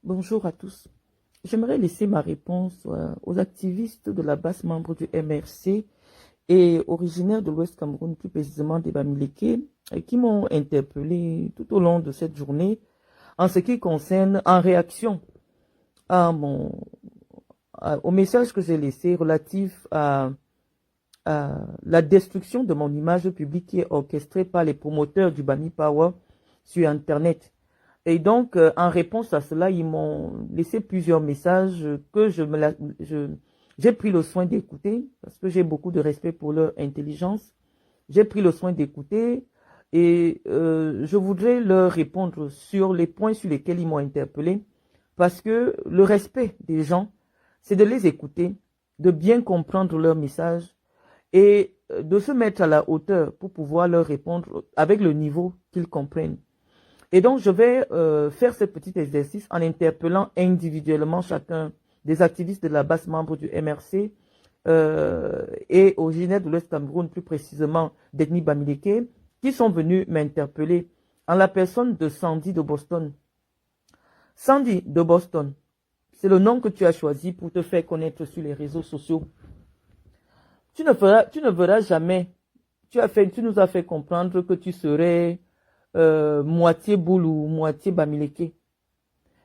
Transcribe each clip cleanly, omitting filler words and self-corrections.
Bonjour à tous. J'aimerais laisser ma réponse aux activistes de la base membre du MRC et originaires de l'Ouest Cameroun, plus précisément des Bamileke, qui m'ont interpellé tout au long de cette journée en ce qui concerne, en réaction à au message que j'ai laissé relatif à la destruction de mon image publique qui est orchestrée par les promoteurs du Bami Power sur Internet. Et donc, en réponse à cela, ils m'ont laissé plusieurs messages que j'ai pris le soin d'écouter, parce que j'ai beaucoup de respect pour leur intelligence. J'ai pris le soin d'écouter et je voudrais leur répondre sur les points sur lesquels ils m'ont interpellé, parce que le respect des gens, c'est de les écouter, de bien comprendre leur message et de se mettre à la hauteur pour pouvoir leur répondre avec le niveau qu'ils comprennent. Et donc, je vais faire ce petit exercice en interpellant individuellement chacun des activistes de la base membre du MRC et originaires de l'Ouest Cameroun, plus précisément d'ethnie Bamileke, qui sont venus m'interpeller en la personne de Sandy de Boston. Sandy de Boston, c'est le nom que tu as choisi pour te faire connaître sur les réseaux sociaux. Tu ne verras jamais, tu nous as fait comprendre que tu serais moitié boulou, moitié bamileke.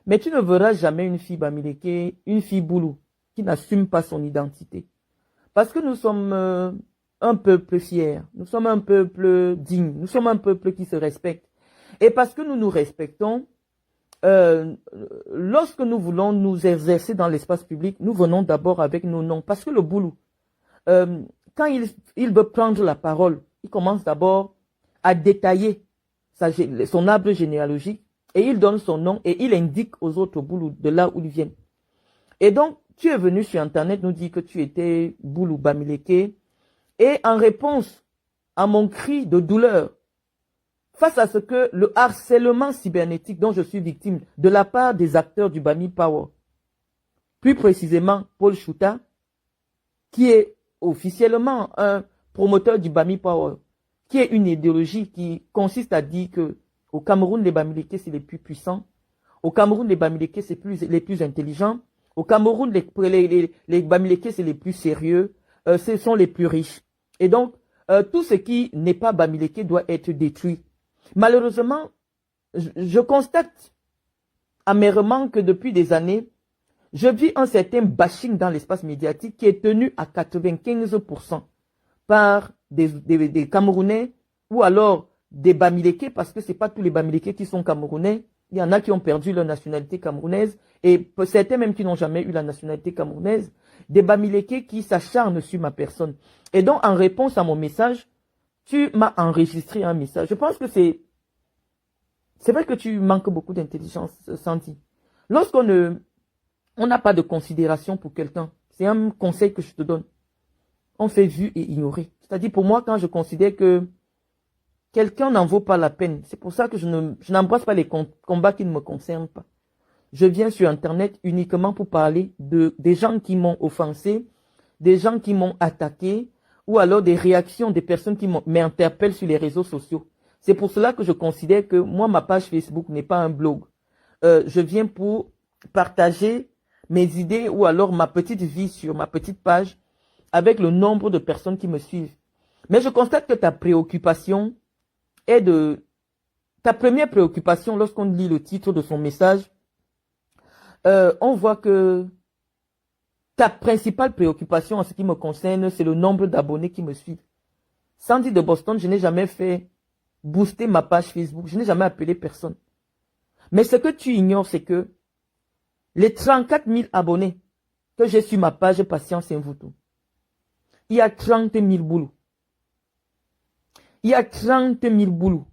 Mais tu ne verras jamais une fille bamileke, une fille boulou, qui n'assume pas son identité. Parce que nous sommes un peuple fier, nous sommes un peuple digne, nous sommes un peuple qui se respecte. Et parce que nous nous respectons, lorsque nous voulons nous exercer dans l'espace public, nous venons d'abord avec nos noms. Parce que le boulou, quand il veut prendre la parole, il commence d'abord à détailler son arbre généalogique et il donne son nom et il indique aux autres boulous de là où ils viennent. Et donc, tu es venu sur Internet nous dire que tu étais boulou Bamileke et en réponse à mon cri de douleur, face à ce que le harcèlement cybernétique dont je suis victime de la part des acteurs du Bami Power, plus précisément Paul Chouta, qui est officiellement un promoteur du Bami Power, qui est une idéologie qui consiste à dire que au Cameroun, les Bamileke, c'est les plus puissants. Au Cameroun, les Bamileke, c'est les plus intelligents. Au Cameroun, les Bamileke, c'est les plus sérieux. Ce sont les plus riches. Et donc, tout ce qui n'est pas Bamileke doit être détruit. Malheureusement, je constate amèrement que depuis des années, je vis un certain bashing dans l'espace médiatique qui est tenu à 95% par des Camerounais ou alors des Bamileke, parce que ce n'est pas tous les Bamileke qui sont Camerounais. Il y en a qui ont perdu leur nationalité camerounaise et certains même qui n'ont jamais eu la nationalité camerounaise. Des Bamileke qui s'acharnent sur ma personne. Et donc, en réponse à mon message, tu m'as enregistré un message. Je pense que c'est vrai que tu manques beaucoup d'intelligence, Sandy. Lorsqu'on n'a pas de considération pour quelqu'un, c'est un conseil que je te donne. On fait vu et ignorer. C'est-à-dire pour moi, quand je considère que quelqu'un n'en vaut pas la peine, c'est pour ça que je n'embrasse pas les combats qui ne me concernent pas. Je viens sur Internet uniquement pour parler des gens qui m'ont offensé, des gens qui m'ont attaqué, ou alors des réactions des personnes qui m'interpellent sur les réseaux sociaux. C'est pour cela que je considère que moi, ma page Facebook n'est pas un blog. Je viens pour partager mes idées ou alors ma petite vie sur ma petite page avec le nombre de personnes qui me suivent. Mais je constate que ta préoccupation est ta première préoccupation lorsqu'on lit le titre de son message, on voit que ta principale préoccupation en ce qui me concerne, c'est le nombre d'abonnés qui me suivent. Sandy de Boston, je n'ai jamais fait booster ma page Facebook, je n'ai jamais appelé personne. Mais ce que tu ignores, c'est que les 34 000 abonnés que j'ai sur ma page Patience Mvutu, il y a 30 000 boulous. Il y a 30 000 boulous.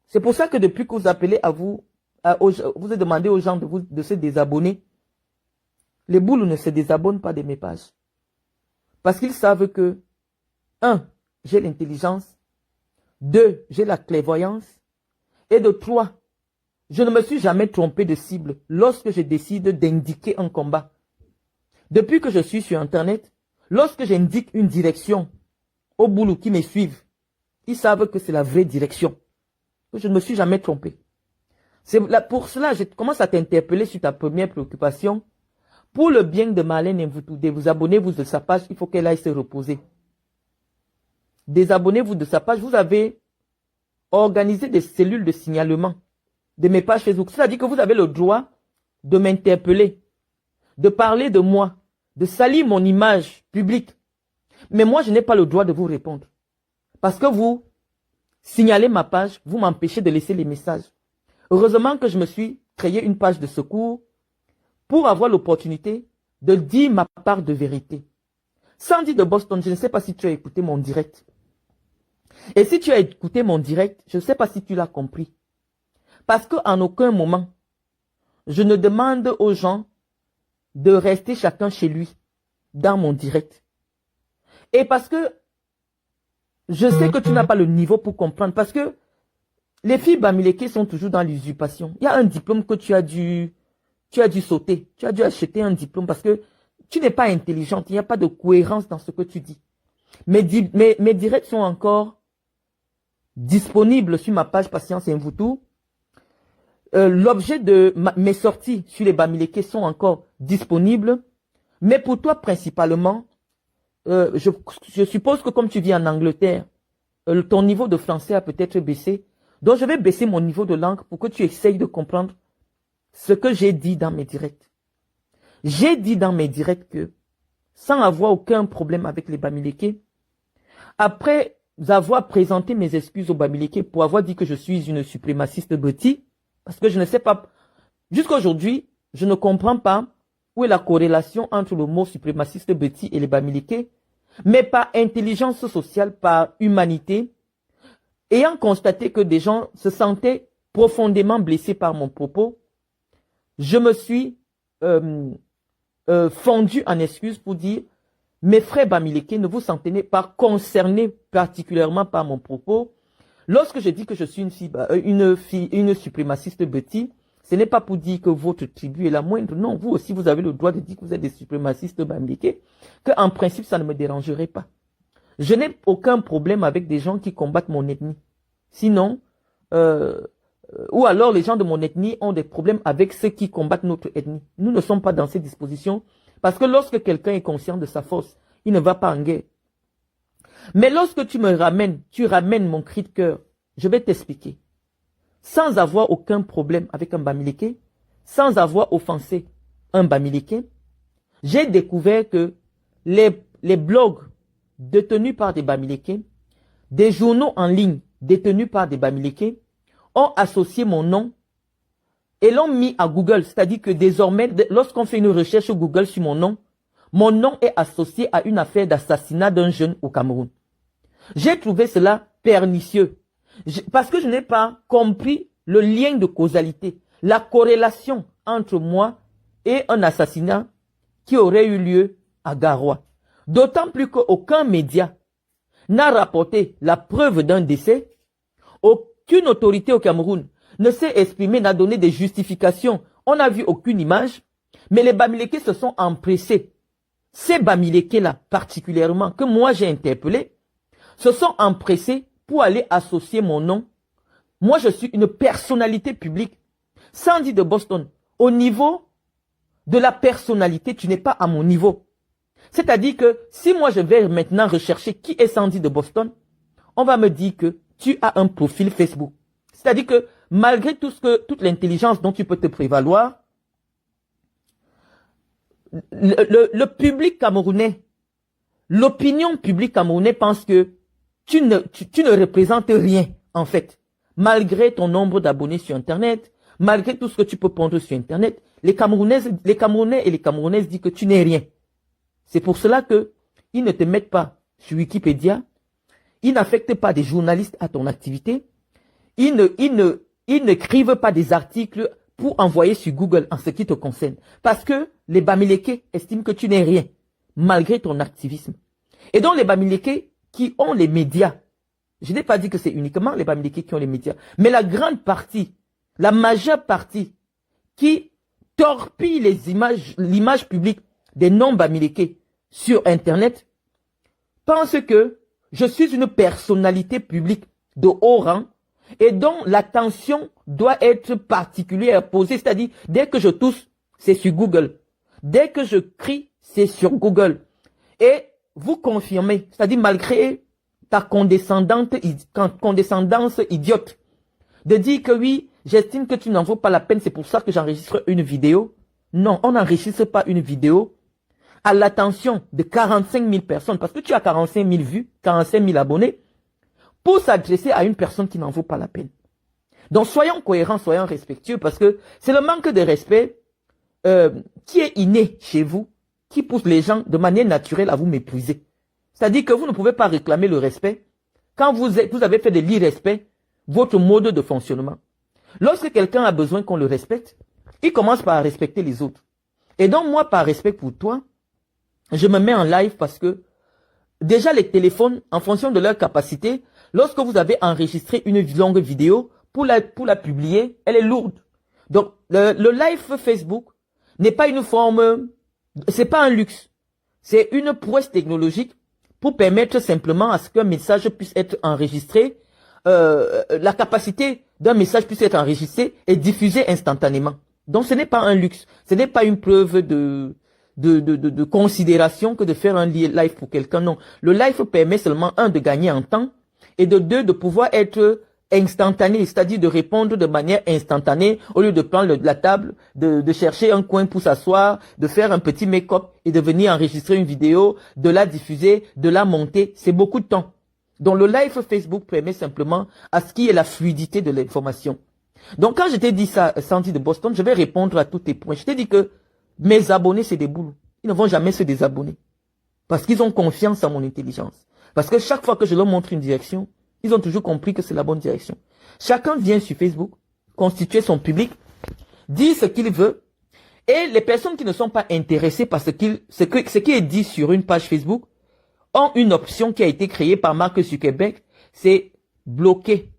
C'est pour ça que depuis que vous appelez vous avez demandé aux gens de se désabonner. Les boulous ne se désabonnent pas de mes pages. Parce qu'ils savent que, 1, j'ai l'intelligence. 2, j'ai la clairvoyance. Et de 3, je ne me suis jamais trompé de cible lorsque je décide d'indiquer un combat. Depuis que je suis sur Internet, lorsque j'indique une direction aux boulous qui me suivent, ils savent que c'est la vraie direction. Je ne me suis jamais trompé. Pour cela, je commence à t'interpeller sur ta première préoccupation. Pour le bien de Marlène Mvoutoudé, vous abonnez-vous de sa page, il faut qu'elle aille se reposer. Désabonnez-vous de sa page. Vous avez organisé des cellules de signalement de mes pages Facebook. C'est-à-dire que vous avez le droit de m'interpeller, de parler de moi, de salir mon image publique. Mais moi, je n'ai pas le droit de vous répondre. Parce que vous signalez ma page, vous m'empêchez de laisser les messages. Heureusement que je me suis créé une page de secours pour avoir l'opportunité de dire ma part de vérité. Sandy de Boston, je ne sais pas si tu as écouté mon direct. Et si tu as écouté mon direct, je ne sais pas si tu l'as compris. Parce qu'en aucun moment, je ne demande aux gens de rester chacun chez lui dans mon direct. Et parce que je sais que tu n'as pas le niveau pour comprendre. Parce que les filles Bamileke sont toujours dans l'usurpation. Il y a un diplôme que tu as dû sauter. Tu as dû acheter un diplôme parce que tu n'es pas intelligente. Il n'y a pas de cohérence dans ce que tu dis. Mes directs sont encore disponibles sur ma page Patience Mvoutou. L'objet de mes sorties sur les Bamileke sont encore disponibles. Mais pour toi principalement, je suppose que comme tu vis en Angleterre, ton niveau de français a peut-être baissé. Donc je vais baisser mon niveau de langue pour que tu essayes de comprendre ce que j'ai dit dans mes directs. J'ai dit dans mes directs que, sans avoir aucun problème avec les Bamileke, après avoir présenté mes excuses aux Bamileke pour avoir dit que je suis une suprémaciste bêtise, parce que je ne sais pas, jusqu'à aujourd'hui, je ne comprends pas où est la corrélation entre le mot suprémaciste bêtise et les Bamileke, mais par intelligence sociale, par humanité, ayant constaté que des gens se sentaient profondément blessés par mon propos, je me suis fondu en excuses pour dire, mes frères Bamileke, ne vous sentez pas concernés particulièrement par mon propos. Lorsque je dis que je suis une suprémaciste bêtise, ce n'est pas pour dire que votre tribu est la moindre. Non, vous aussi, vous avez le droit de dire que vous êtes des suprémacistes Bamileke, qu'en principe, ça ne me dérangerait pas. Je n'ai aucun problème avec des gens qui combattent mon ethnie. Sinon, ou alors les gens de mon ethnie ont des problèmes avec ceux qui combattent notre ethnie. Nous ne sommes pas dans ces dispositions parce que lorsque quelqu'un est conscient de sa force, il ne va pas en guerre. Mais lorsque tu ramènes mon cri de cœur, je vais t'expliquer. Sans avoir aucun problème avec un Bamileke, sans avoir offensé un Bamileke, j'ai découvert que les blogs détenus par des Bamileke, des journaux en ligne détenus par des Bamileke, ont associé mon nom et l'ont mis à Google. C'est-à-dire que désormais, lorsqu'on fait une recherche sur Google sur mon nom est associé à une affaire d'assassinat d'un jeune au Cameroun. J'ai trouvé cela pernicieux. Parce que je n'ai pas compris le lien de causalité, la corrélation entre moi et un assassinat qui aurait eu lieu à Garoua. D'autant plus qu'aucun média n'a rapporté la preuve d'un décès. Aucune autorité au Cameroun ne s'est exprimée, n'a donné des justifications. On n'a vu aucune image, mais les Bamileke se sont empressés. Ces Bamileke-là, particulièrement, que moi j'ai interpellés, se sont empressés pour aller associer mon nom. Moi, je suis une personnalité publique. Sandy de Boston, au niveau de la personnalité, tu n'es pas à mon niveau. C'est-à-dire que si moi je vais maintenant rechercher qui est Sandy de Boston, on va me dire que tu as un profil Facebook. C'est-à-dire que malgré toute l'intelligence dont tu peux te prévaloir, le public camerounais, l'opinion publique camerounaise pense que tu ne représentes rien, en fait. Malgré ton nombre d'abonnés sur Internet, malgré tout ce que tu peux pondre sur Internet, les Camerounais et les Camerounaises disent que tu n'es rien. C'est pour cela que ils ne te mettent pas sur Wikipédia, ils n'affectent pas des journalistes à ton activité, ils n'écrivent pas des articles pour envoyer sur Google en ce qui te concerne. Parce que les Bamileke estiment que tu n'es rien, malgré ton activisme. Et donc les Bamileke qui ont les médias, je n'ai pas dit que c'est uniquement les Bamileke qui ont les médias, mais la grande partie, la majeure partie, qui torpille l'image publique des non-Bamileke sur Internet, pense que je suis une personnalité publique de haut rang et dont l'attention doit être particulier à poser. C'est-à-dire, dès que je tousse, c'est sur Google. Dès que je crie, c'est sur Google. Et vous confirmez, c'est-à-dire malgré ta condescendance idiote, de dire que oui, j'estime que tu n'en vaut pas la peine, c'est pour ça que j'enregistre une vidéo. Non, on n'enregistre pas une vidéo à l'attention de 45 000 personnes, parce que tu as 45 000 vues, 45 000 abonnés, pour s'adresser à une personne qui n'en vaut pas la peine. Donc soyons cohérents, soyons respectueux, parce que c'est le manque de respect qui est inné chez vous, qui pousse les gens de manière naturelle à vous mépriser. C'est-à-dire que vous ne pouvez pas réclamer le respect quand vous avez fait de l'irrespect votre mode de fonctionnement. Lorsque quelqu'un a besoin qu'on le respecte, il commence par respecter les autres. Et donc moi, par respect pour toi, je me mets en live parce que déjà les téléphones, en fonction de leur capacité, lorsque vous avez enregistré une longue vidéo, pour la publier, elle est lourde. Donc le live Facebook n'est pas une forme, c'est pas un luxe. C'est une prouesse technologique pour permettre simplement à ce qu'un message puisse être enregistré, la capacité d'un message puisse être enregistré et diffusé instantanément. Donc ce n'est pas un luxe, ce n'est pas une preuve de considération que de faire un live pour quelqu'un, non. Le live permet seulement, un, de gagner en temps, et de deux, de pouvoir être instantané, c'est-à-dire de répondre de manière instantanée, au lieu de prendre la table, de chercher un coin pour s'asseoir, de faire un petit make-up et de venir enregistrer une vidéo, de la diffuser, de la monter. C'est beaucoup de temps. Donc le live Facebook permet simplement à ce qu'il y ait la fluidité de l'information. Donc quand je t'ai dit ça, Sandy de Boston, je vais répondre à tous tes points. Je t'ai dit que mes abonnés, c'est des boulots. Ils ne vont jamais se désabonner. Parce qu'ils ont confiance en mon intelligence. Parce que chaque fois que je leur montre une direction, ils ont toujours compris que c'est la bonne direction. Chacun vient sur Facebook, constituer son public, dire ce qu'il veut, et les personnes qui ne sont pas intéressées par ce qui est dit sur une page Facebook ont une option qui a été créée par Mark Zuckerberg, c'est bloquer.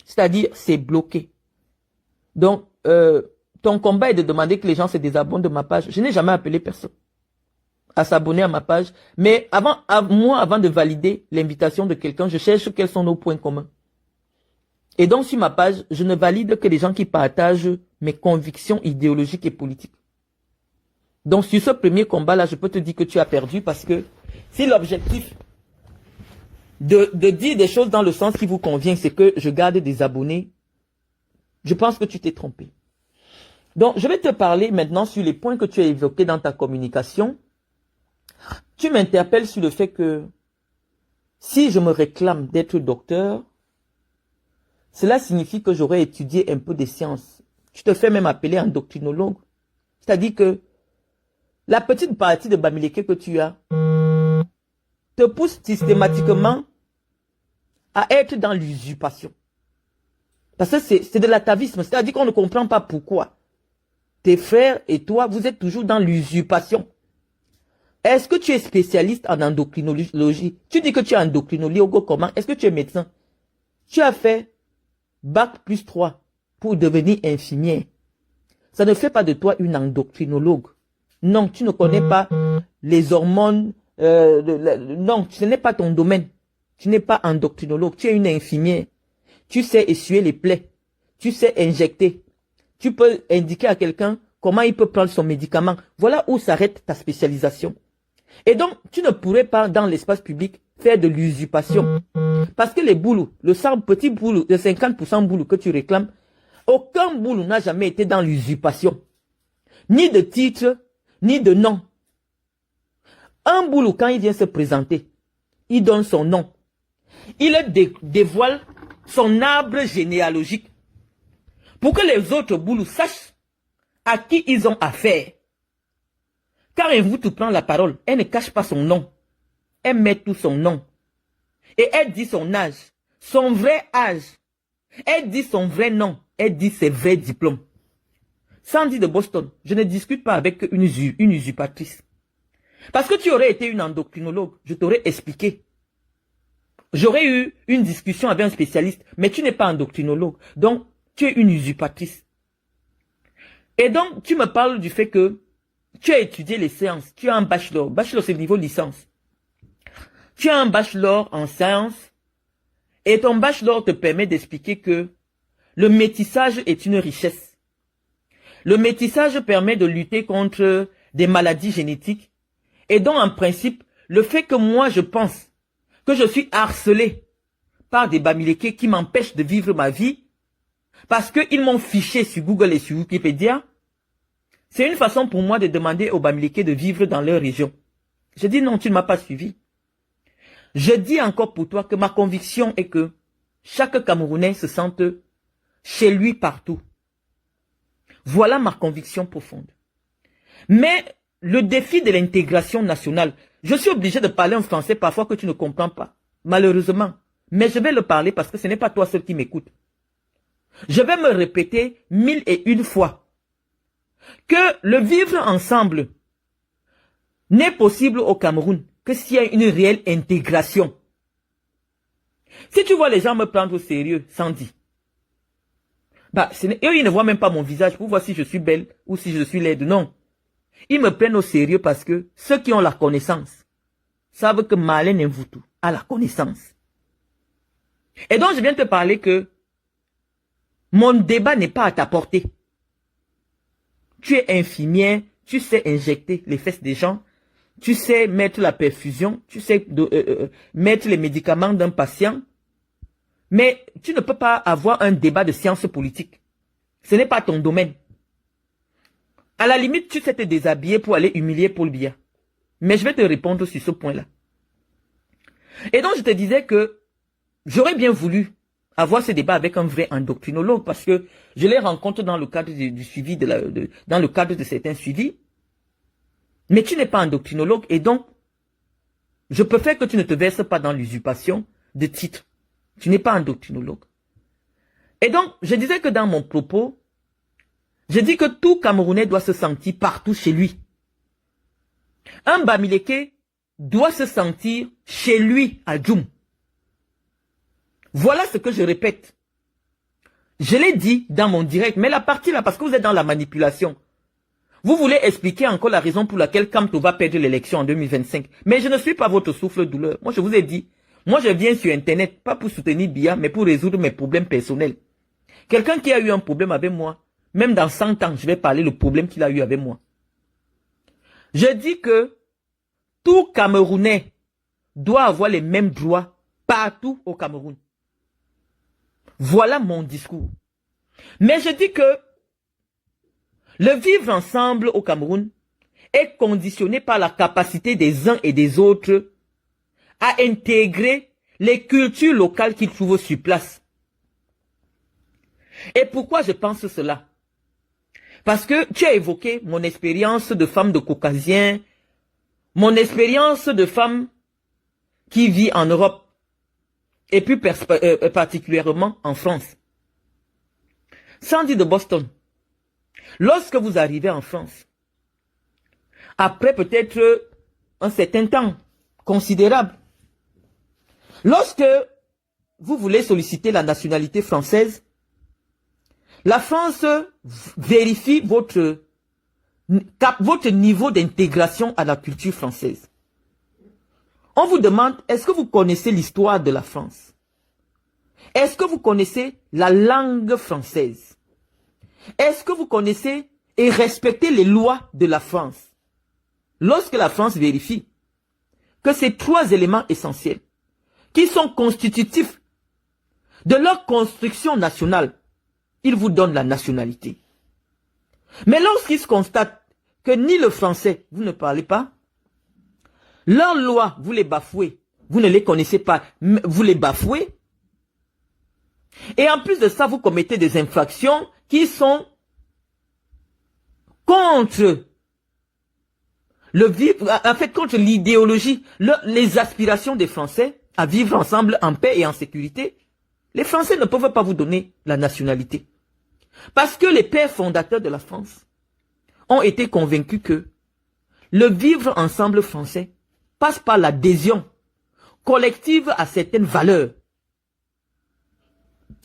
C'est-à-dire, c'est bloqué. Donc, ton combat est de demander que les gens se désabonnent de ma page. Je n'ai jamais appelé personne à s'abonner à ma page. Mais avant de valider l'invitation de quelqu'un, je cherche quels sont nos points communs. Et donc, sur ma page, je ne valide que les gens qui partagent mes convictions idéologiques et politiques. Donc, sur ce premier combat-là, je peux te dire que tu as perdu parce que si l'objectif de dire des choses dans le sens qui vous convient, c'est que je garde des abonnés, je pense que tu t'es trompé. Donc, je vais te parler maintenant sur les points que tu as évoqués dans ta communication. Tu m'interpelles sur le fait que si je me réclame d'être docteur, cela signifie que j'aurais étudié un peu des sciences. Tu te fais même appeler endocrinologue. C'est-à-dire que la petite partie de Bamileke que tu as te pousse systématiquement à être dans l'usurpation. Parce que c'est de l'atavisme. C'est-à-dire qu'on ne comprend pas pourquoi tes frères et toi, vous êtes toujours dans l'usurpation. Est-ce que tu es spécialiste en endocrinologie? Tu dis que tu es endocrinologue, comment? Est-ce que tu es médecin? Tu as fait Bac plus 3 pour devenir infirmière. Ça ne fait pas de toi une endocrinologue. Non, tu ne connais pas les hormones. Non, ce n'est pas ton domaine. Tu n'es pas endocrinologue, tu es une infirmière. Tu sais essuyer les plaies. Tu sais injecter. Tu peux indiquer à quelqu'un comment il peut prendre son médicament. Voilà où s'arrête ta spécialisation. Et donc, tu ne pourrais pas, dans l'espace public, faire de l'usurpation. Parce que les boulots, le 100 petit boulot, le 50% boulot que tu réclames, aucun boulot n'a jamais été dans l'usurpation. Ni de titre, ni de nom. Un boulot, quand il vient se présenter, il donne son nom. Il dévoile son arbre généalogique. Pour que les autres boulots sachent à qui ils ont affaire. Quand elle vous te prend la parole, elle ne cache pas son nom. Elle met tout son nom. Et elle dit son âge, son vrai âge. Elle dit son vrai nom. Elle dit ses vrais diplômes. Sandy de Boston, je ne discute pas avec une usurpatrice. Parce que tu aurais été une endocrinologue, je t'aurais expliqué. J'aurais eu une discussion avec un spécialiste, mais tu n'es pas endocrinologue. Donc, tu es une usurpatrice. Et donc, tu me parles du fait que tu as étudié les sciences. Tu as un bachelor. Bachelor, c'est le niveau licence. Tu as un bachelor en sciences. Et ton bachelor te permet d'expliquer que le métissage est une richesse. Le métissage permet de lutter contre des maladies génétiques. Et donc, en principe, le fait que moi, je pense que je suis harcelé par des Bamileke qui m'empêchent de vivre ma vie, parce qu'ils m'ont fiché sur Google et sur Wikipédia, c'est une façon pour moi de demander aux Bamileke de vivre dans leur région. Je dis non, tu ne m'as pas suivi. Je dis encore pour toi que ma conviction est que chaque Camerounais se sente chez lui partout. Voilà ma conviction profonde. Mais le défi de l'intégration nationale, je suis obligé de parler en français parfois que tu ne comprends pas, malheureusement. Mais je vais le parler parce que ce n'est pas toi seul qui m'écoute. Je vais me répéter 1001 fois que le vivre ensemble n'est possible au Cameroun que s'il y a une réelle intégration. Si tu vois les gens me prendre au sérieux, sans dire, eux, ils ne voient même pas mon visage pour voir si je suis belle ou si je suis laide. Non. Ils me prennent au sérieux parce que ceux qui ont la connaissance savent que Marlène Mvutu a la connaissance. Et donc, je viens te parler que mon débat n'est pas à ta portée. Tu es infirmière, tu sais injecter les fesses des gens, tu sais mettre la perfusion, tu sais mettre les médicaments d'un patient, mais tu ne peux pas avoir un débat de science politique. Ce n'est pas ton domaine. À la limite, tu sais te déshabiller pour aller humilier Paul Biya. Mais je vais te répondre sur ce point-là. Et donc, je te disais que j'aurais bien voulu avoir ce débat avec un vrai endocrinologue parce que je les rencontre dans le cadre du suivi, dans le cadre de certains suivis. Mais tu n'es pas endocrinologue et donc, je préfère que tu ne te verses pas dans l'usurpation de titres. Tu n'es pas endocrinologue. Et donc, je disais que dans mon propos, je dis que tout Camerounais doit se sentir partout chez lui. Un Bamileke doit se sentir chez lui à Djoum. Voilà ce que je répète. Je l'ai dit dans mon direct, mais la partie là, parce que vous êtes dans la manipulation. Vous voulez expliquer encore la raison pour laquelle Kamto va perdre l'élection en 2025. Mais je ne suis pas votre souffle-douleur. Moi, je vous ai dit, moi, je viens sur Internet, pas pour soutenir Biya, mais pour résoudre mes problèmes personnels. Quelqu'un qui a eu un problème avec moi, même dans 100 ans, je vais parler le problème qu'il a eu avec moi. Je dis que tout Camerounais doit avoir les mêmes droits partout au Cameroun. Voilà mon discours. Mais je dis que le vivre ensemble au Cameroun est conditionné par la capacité des uns et des autres à intégrer les cultures locales qu'ils trouvent sur place. Et pourquoi je pense cela? Parce que tu as évoqué mon expérience de femme de caucasien, mon expérience de femme qui vit en Europe, et plus particulièrement en France. Sandy de Boston, lorsque vous arrivez en France, après peut-être un certain temps considérable, lorsque vous voulez solliciter la nationalité française, la France vérifie votre niveau d'intégration à la culture française. On vous demande, est-ce que vous connaissez l'histoire de la France? Est-ce que vous connaissez la langue française? Est-ce que vous connaissez et respectez les lois de la France? Lorsque la France vérifie que ces trois éléments essentiels, qui sont constitutifs de leur construction nationale, ils vous donnent la nationalité. Mais lorsqu'ils se constatent que ni le français, vous ne parlez pas, leurs lois, vous les bafouez, vous ne les connaissez pas, vous les bafouez, et en plus de ça, vous commettez des infractions qui sont contre contre l'idéologie, les aspirations des Français à vivre ensemble en paix et en sécurité. Les Français ne peuvent pas vous donner la nationalité. Parce que les pères fondateurs de la France ont été convaincus que le vivre ensemble français passe par l'adhésion collective à certaines valeurs.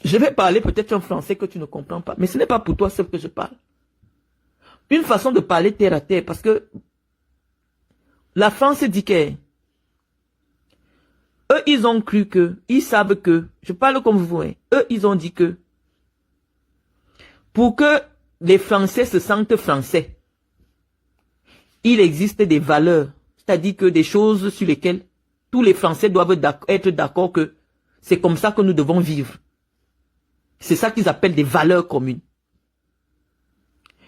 Je vais parler peut-être un français que tu ne comprends pas, mais ce n'est pas pour toi seul que je parle. Une façon de parler terre à terre, parce que la France dit que Eux, ils ont cru que, ils savent que, je parle comme vous, hein, eux, ils ont dit que, pour que les Français se sentent français, il existe des valeurs, c'est-à-dire que des choses sur lesquelles tous les Français doivent être d'accord que c'est comme ça que nous devons vivre. C'est ça qu'ils appellent des valeurs communes.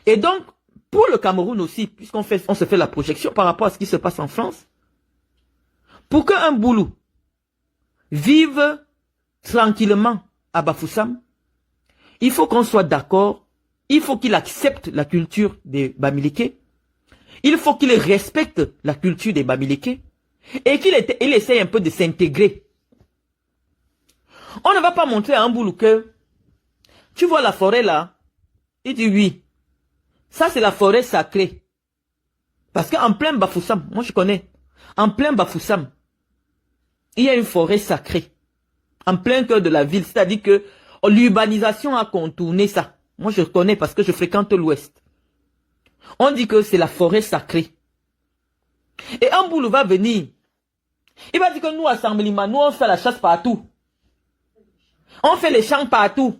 Et donc, pour le Cameroun aussi, puisqu'on se fait la projection par rapport à ce qui se passe en France, pour qu'un Boulou vive tranquillement à Bafoussam, il faut qu'on soit d'accord, il faut qu'il accepte la culture des Bamileke, il faut qu'il respecte la culture des Bamileke et qu'il essaye un peu de s'intégrer. On ne va pas montrer à un Boulou que tu vois la forêt là, il dit oui, ça c'est la forêt sacrée. Parce qu'en plein Bafoussam, moi je connais, en plein Bafoussam, il y a une forêt sacrée, en plein cœur de la ville, c'est-à-dire que l'urbanisation a contourné ça. Moi je connais parce que je fréquente l'ouest. On dit que c'est la forêt sacrée. Et un Boulou va venir, il va dire que nous à Samblima, nous on fait la chasse partout. On fait les champs partout.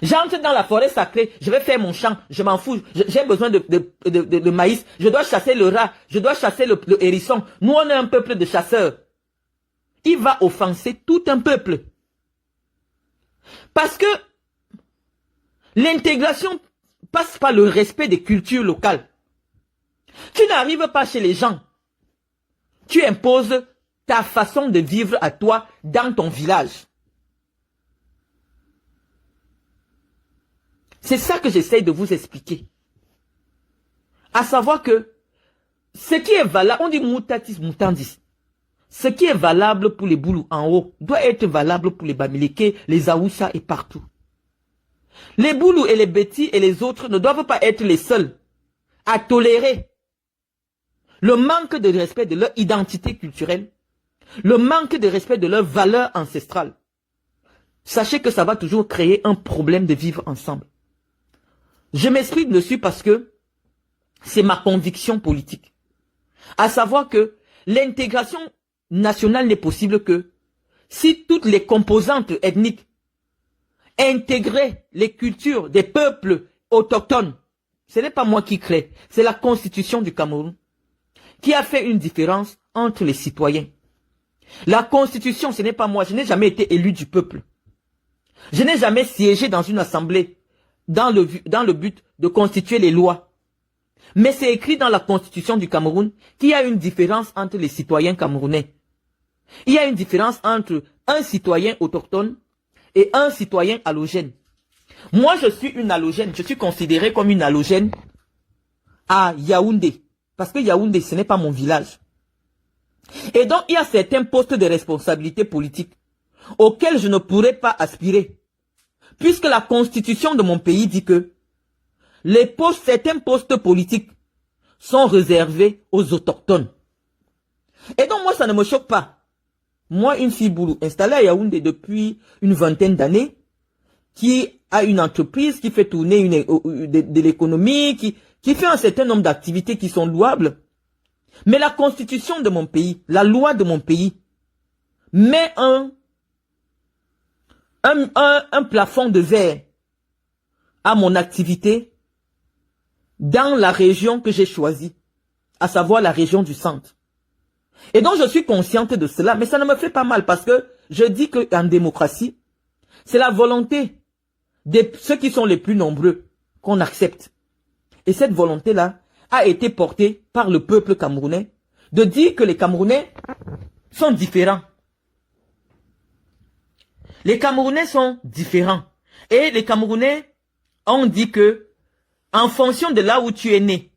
J'entre dans la forêt sacrée, je vais faire mon champ, je m'en fous, j'ai besoin de maïs, je dois chasser le rat, je dois chasser le hérisson. Nous on est un peuple de chasseurs. Il va offenser tout un peuple. Parce que l'intégration passe par le respect des cultures locales. Tu n'arrives pas chez les gens. Tu imposes ta façon de vivre à toi dans ton village. C'est ça que j'essaye de vous expliquer. À savoir que ce qui est valable, on dit moutatis moutandis. Ce qui est valable pour les Boulous en haut doit être valable pour les Bamileke, les Aoussa et partout. Les Boulous et les Beti et les autres ne doivent pas être les seuls à tolérer le manque de respect de leur identité culturelle, le manque de respect de leurs valeurs ancestrales. Sachez que ça va toujours créer un problème de vivre ensemble. Je m'explique dessus parce que c'est ma conviction politique. À savoir que l'intégration nationale n'est possible que si toutes les composantes ethniques intégraient les cultures des peuples autochtones. Ce n'est pas moi qui crée, c'est la constitution du Cameroun qui a fait une différence entre les citoyens. La constitution, ce n'est pas moi, je n'ai jamais été élu du peuple. Je n'ai jamais siégé dans une assemblée dans le but de constituer les lois. Mais c'est écrit dans la constitution du Cameroun qu'il y a une différence entre les citoyens camerounais. Il y a une différence entre un citoyen autochtone et un citoyen allogène. Moi, je suis une allogène, je suis considéré comme une allogène à Yaoundé. Parce que Yaoundé, ce n'est pas mon village. Et donc, il y a certains postes de responsabilité politique auxquels je ne pourrais pas aspirer. Puisque la constitution de mon pays dit que certains postes politiques sont réservés aux autochtones. Et donc moi, ça ne me choque pas. Moi, une fille Boulou, installée à Yaoundé depuis une vingtaine d'années, qui a une entreprise, qui fait tourner de l'économie, qui fait un certain nombre d'activités qui sont louables. Mais la constitution de mon pays, la loi de mon pays, met un plafond de verre à mon activité dans la région que j'ai choisie, à savoir la région du centre. Et donc je suis consciente de cela, mais ça ne me fait pas mal parce que je dis qu'en démocratie, c'est la volonté de ceux qui sont les plus nombreux qu'on accepte. Et cette volonté-là a été portée par le peuple camerounais de dire que les Camerounais sont différents. Les Camerounais sont différents. Et les Camerounais ont dit que, en fonction de là où tu es né,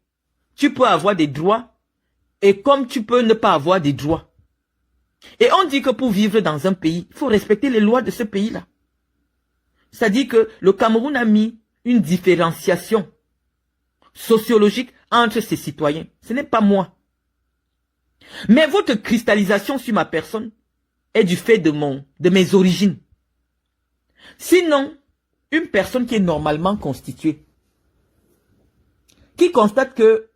tu peux avoir des droits et comme tu peux ne pas avoir des droits. Et on dit que pour vivre dans un pays, il faut respecter les lois de ce pays-là. C'est-à-dire que le Cameroun a mis une différenciation sociologique entre ses citoyens. Ce n'est pas moi. Mais votre cristallisation sur ma personne est du fait de mes origines. Sinon, une personne qui est normalement constituée, qui constate que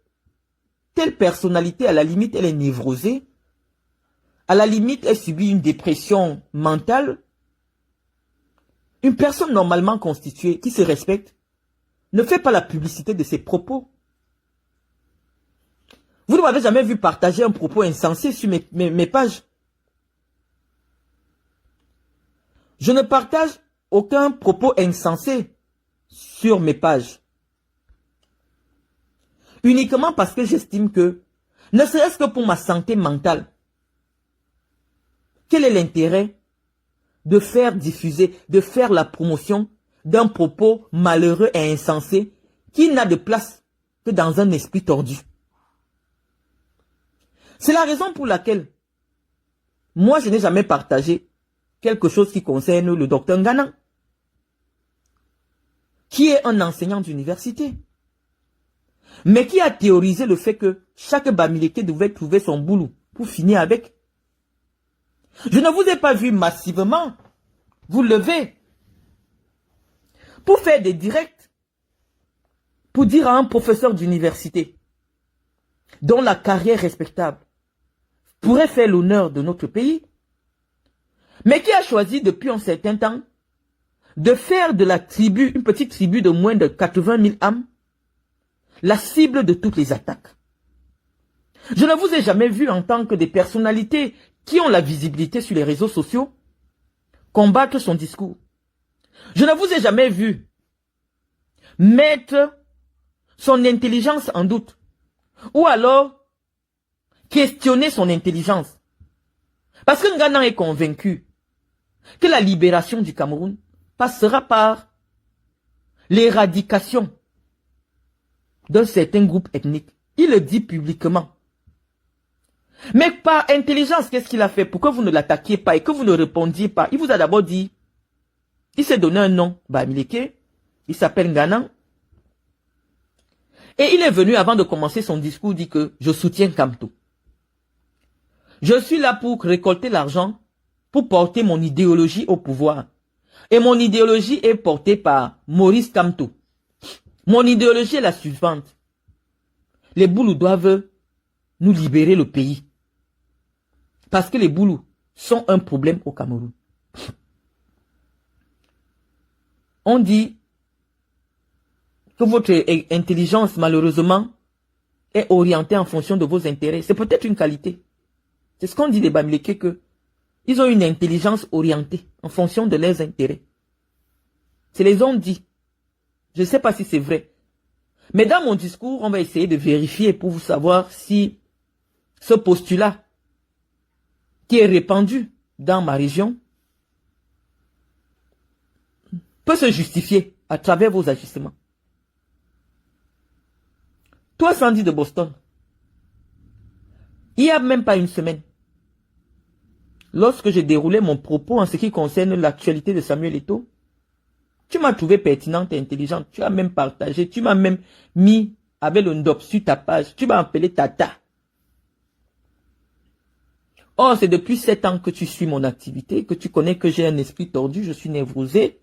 telle personnalité, à la limite, elle est névrosée, à la limite, elle subit une dépression mentale. Une personne normalement constituée, qui se respecte, ne fait pas la publicité de ses propos. Vous ne m'avez jamais vu partager un propos insensé sur mes pages. Je ne partage aucun propos insensé sur mes pages. Uniquement parce que j'estime que, ne serait-ce que pour ma santé mentale, quel est l'intérêt de faire diffuser, de faire la promotion d'un propos malheureux et insensé qui n'a de place que dans un esprit tordu? C'est la raison pour laquelle moi je n'ai jamais partagé quelque chose qui concerne le docteur Nganan, qui est un enseignant d'université, mais qui a théorisé le fait que chaque Bamileke devait trouver son boulot pour finir avec. Je ne vous ai pas vu massivement vous lever pour faire des directs, pour dire à un professeur d'université dont la carrière respectable pourrait faire l'honneur de notre pays, mais qui a choisi depuis un certain temps de faire de la tribu, une petite tribu de moins de 80 000 âmes, la cible de toutes les attaques. Je ne vous ai jamais vu en tant que des personnalités qui ont la visibilité sur les réseaux sociaux combattre son discours. Je ne vous ai jamais vu mettre son intelligence en doute ou alors questionner son intelligence. Parce que Nganan est convaincu que la libération du Cameroun passera par l'éradication d'un certain groupe ethnique. Il le dit publiquement. Mais par intelligence, qu'est-ce qu'il a fait? Pourquoi vous ne l'attaquiez pas et que vous ne répondiez pas? Il vous a d'abord dit, il s'est donné un nom, Bamileke, il s'appelle Nganan. Et il est venu avant de commencer son discours, dit que je soutiens Kamto. Je suis là pour récolter l'argent, pour porter mon idéologie au pouvoir. Et mon idéologie est portée par Maurice Kamto. Mon idéologie est la suivante. Les Boulous doivent nous libérer le pays. Parce que les Boulous sont un problème au Cameroun. On dit que votre intelligence, malheureusement, est orientée en fonction de vos intérêts. C'est peut-être une qualité. C'est ce qu'on dit des Bamileke, que ils ont une intelligence orientée en fonction de leurs intérêts. C'est les ont dit. Je ne sais pas si c'est vrai. Mais dans mon discours, on va essayer de vérifier pour vous savoir si ce postulat qui est répandu dans ma région peut se justifier à travers vos agissements. Toi, Sandy de Boston, il n'y a même pas une semaine, lorsque j'ai déroulé mon propos en ce qui concerne l'actualité de Samuel Eto'o, tu m'as trouvé pertinente et intelligente. Tu as même partagé, tu m'as même mis avec le ndop sur ta page. Tu m'as appelé Tata. Or, c'est depuis 7 ans que tu suis mon activité, que tu connais que j'ai un esprit tordu, je suis névrosé.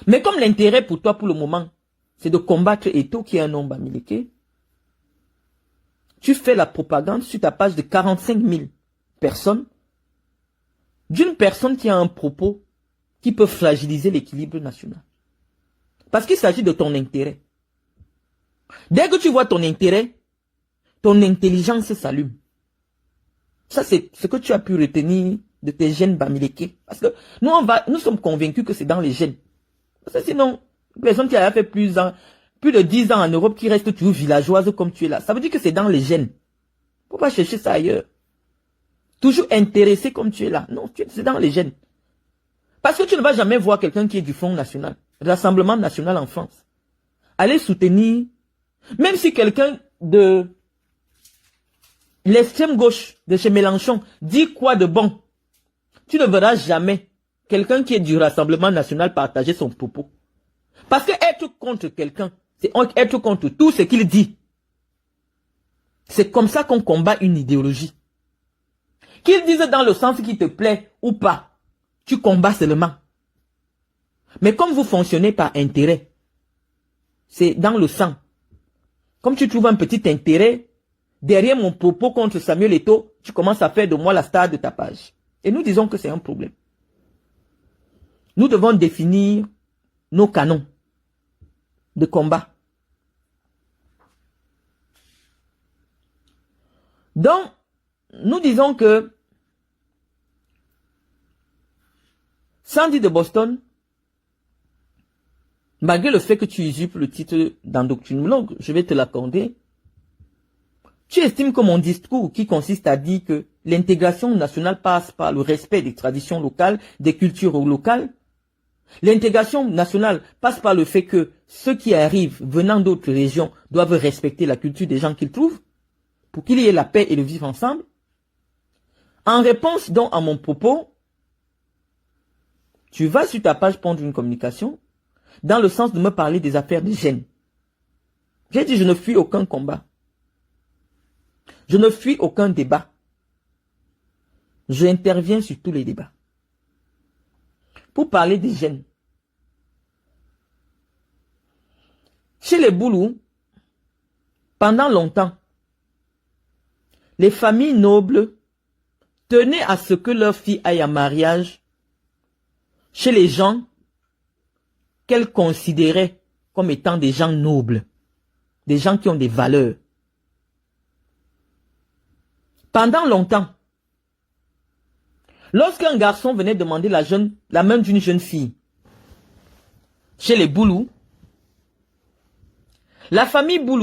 Mais comme l'intérêt pour toi, pour le moment, c'est de combattre Eto'o, qui est un homme Bamileke, tu fais la propagande sur ta page de 45 000 personnes, d'une personne qui a un propos qui peut fragiliser l'équilibre national. Parce qu'il s'agit de ton intérêt. Dès que tu vois ton intérêt, ton intelligence s'allume. Ça, c'est ce que tu as pu retenir de tes gènes Bamileke. Parce que nous sommes convaincus que c'est dans les gènes. Parce que sinon, une personne qui a fait plus de 10 ans en Europe, qui reste toujours villageoise comme tu es là, ça veut dire que c'est dans les gènes. Faut pas chercher ça ailleurs. Toujours intéressé comme tu es là. Non, c'est dans les gènes. Parce que tu ne vas jamais voir quelqu'un qui est du Front National, Rassemblement National en France, aller soutenir, même si quelqu'un de l'extrême gauche de chez Mélenchon dit quoi de bon, tu ne verras jamais quelqu'un qui est du Rassemblement National partager son propos. Parce que être contre quelqu'un, c'est être contre tout ce qu'il dit. C'est comme ça qu'on combat une idéologie. Qu'il dise dans le sens qui te plaît ou pas, tu combats seulement. Mais comme vous fonctionnez par intérêt, c'est dans le sang. Comme tu trouves un petit intérêt derrière mon propos contre Samuel Eto'o, tu commences à faire de moi la star de ta page. Et nous disons que c'est un problème. Nous devons définir nos canons de combat. Donc, nous disons que Sandy de Boston, malgré le fait que tu usurpes le titre d'endocrinologue, je vais te l'accorder, tu estimes que mon discours qui consiste à dire que l'intégration nationale passe par le respect des traditions locales, des cultures locales, l'intégration nationale passe par le fait que ceux qui arrivent venant d'autres régions doivent respecter la culture des gens qu'ils trouvent pour qu'il y ait la paix et le vivre ensemble. En réponse donc à mon propos, tu vas sur ta page prendre une communication dans le sens de me parler des affaires de gêne. J'ai dit je ne fuis aucun combat. Je ne fuis aucun débat. Je interviens sur tous les débats. Pour parler des gènes. Chez les Boulous, pendant longtemps, les familles nobles tenaient à ce que leur fille aille en mariage chez les gens qu'elles considéraient comme étant des gens nobles, des gens qui ont des valeurs. Pendant longtemps, lorsqu'un garçon venait demander la main d'une jeune fille chez les Boulous, la famille Boulou